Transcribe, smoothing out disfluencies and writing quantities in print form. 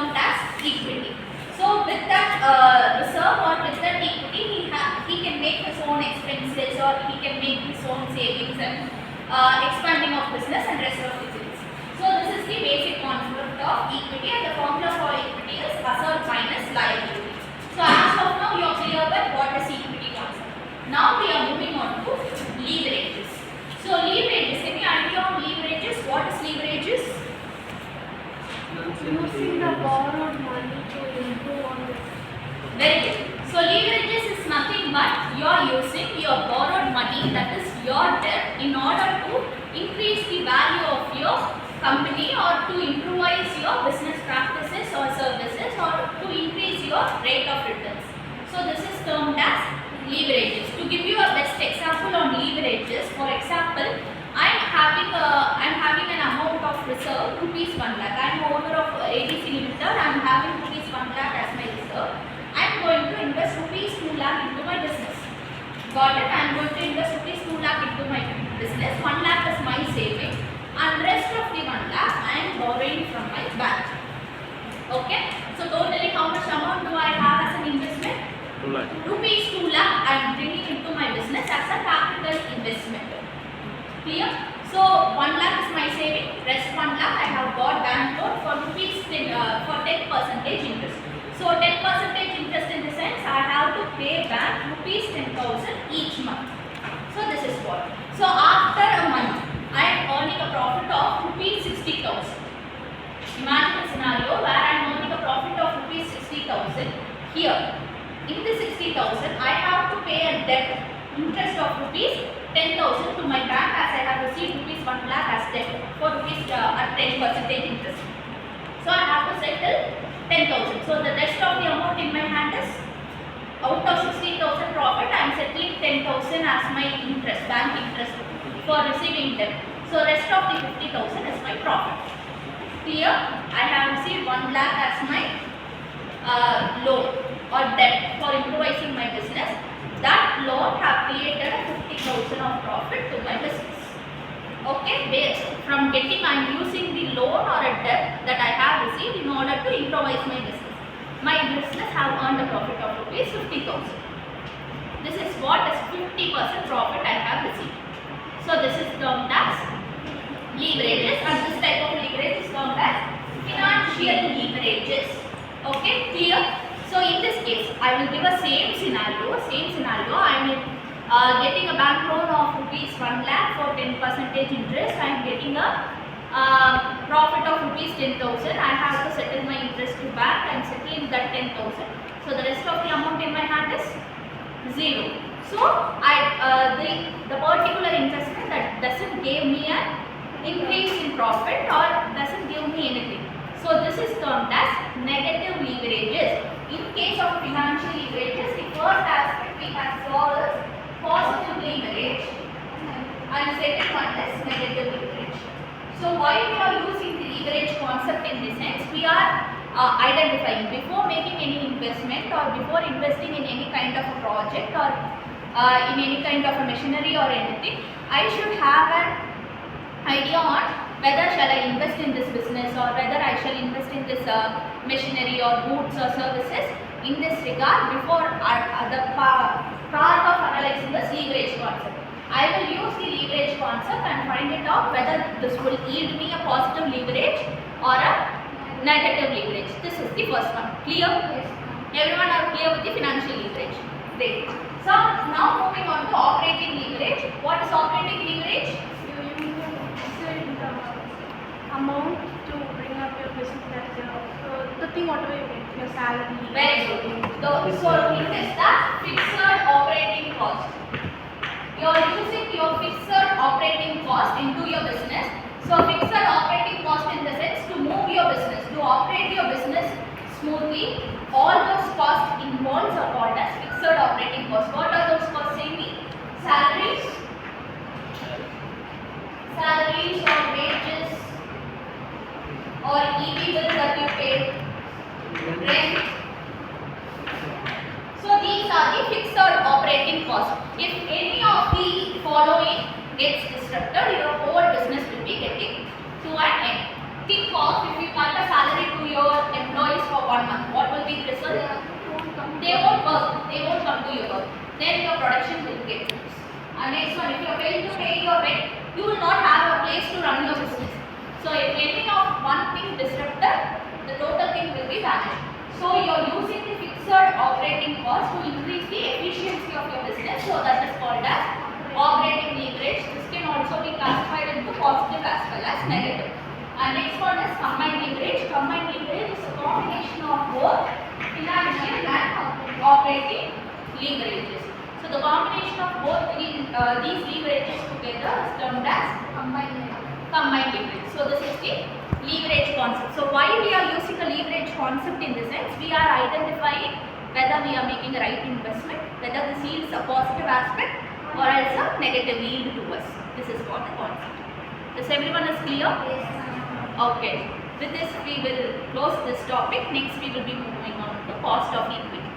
termed as equity. So with that reserve or with that equity, he can make his own expenses or he can make his own savings and expanding of business and rest of the things. So this is the basic concept of equity, and the formula for equity is asset minus liability. So as of now you are clear with what is equity concept. Now we are moving on to leverages. So leverages, any idea on leverages? What is leverages? Using the borrowed money to improve on the. Very good. So leverages is nothing but you are using your borrowed money, that is your debt, in order to increase the value of your company or to improvise your business practices or services or to increase your rate of returns. So this is termed as leverages. To give you a best example on leverages, for example, I'm having an amount of reserve rupees 1 lakh. I'm owner of ABC Limited. I'm having rupees 1 lakh as my reserve. I'm going to invest rupees 2 lakh into my business. Got it? I'm going to invest rupees 2 lakh into my business. 1 lakh is my saving, and rest of the 1 lakh I am borrowing from my bank. Okay? So totally how much amount do I have as an investment? 2 lakh. Rupees 2 lakh I am bringing into my business as a capital investment. Clear? So 1 lakh is my saving, rest 1 lakh I have got bank loan for rupees 10, for 10% interest. So 10% interest in the sense I have to pay back rupees 10,000 each month. So this is what. So after a month I am earning a profit of rupees 60,000. Imagine a scenario where I am earning a profit of rupees 60,000. Here in the 60,000 I have to pay a debt interest of rupees 10,000 to my bank, as I have received rupees 1 lakh as debt for rupees at 10% interest. So I have to settle 10,000. So the rest of the amount in my hand is, out of 60,000 profit, I am settling 10,000 as my interest, bank interest for receiving debt. So rest of the 50,000 is my profit. Here I have received 1 lakh as my loan or debt for improvising my business. That loan have created a 50,000 of profit to my business. Okay, based from getting, I am using the loan or a debt that I have received in order to improvise my business. My business have earned a profit of rupees 50,000. This is what is 50% profit I have received. So this is termed as leverages, and this type of leverage is termed as financial leverages. Okay, clear? So in this case, I will give a same scenario. I am getting a bank loan of rupees 1 lakh for 10% interest. I am getting a profit of rupees 10,000. I have to settle my interest to bank. I am settling that 10,000. So the rest of the amount in my hand is 0. So the particular investment that doesn't give me an increase in profit or doesn't give me anything. So this is termed as negative leverages. In case of financial leverages, the first aspect we have saw is positive leverage and second one is negative leverage. So why we are using the leverage concept in this sense? We are identifying before making any investment or before investing in any kind of a project or in any kind of a machinery or anything, I should have an idea on whether shall I invest in this business or whether I shall invest in this machinery or goods or services. In this regard, before the part of analyzing this leverage concept, I will use the leverage concept and find it out whether this will yield me a positive leverage or a negative leverage. This is the first one. Clear? Yes. Everyone are clear with the financial leverage? Great. So now moving on to operating leverage. What is operating leverage? Amount to bring up your business, that's the thing whatever you get, your salary. Very good. So it is the fixed operating cost. You are using your fixed operating cost into your business. So fixed operating cost in the sense to move your business, to operate your business smoothly, all those costs involved are called as fixed operating costs. What are those costs, Amy? Salaries or wages or EB bills that you pay, rent. So these are the fixed operating costs. If any of the following gets disrupted, your whole business will be getting to an end. Think of if you cut a salary to your employees 1 month, what will be the result? They won't work. They won't come to your work. Then your production will get reduced. And next one, if you are failing to pay your rent, you will not have a place to run your business. So if any of one thing disrupted, the total thing will be vanished. So you are using the fixed operating cost to increase the efficiency of your business. So that is called as operating leverage. This can also be classified into positive as well as negative. And next one is combined leverage. Combined leverage is a combination of both financial and operating leverages. So the combination of both these leverages together is termed as combined leverage. So this is the leverage concept. So why we are using a leverage concept in the sense we are identifying whether we are making a right investment, whether this yields a positive aspect or else a negative yield to us. This is what the concept. Is everyone is clear? Yes. Okay. With this we will close this topic. Next we will be moving on to cost of equity.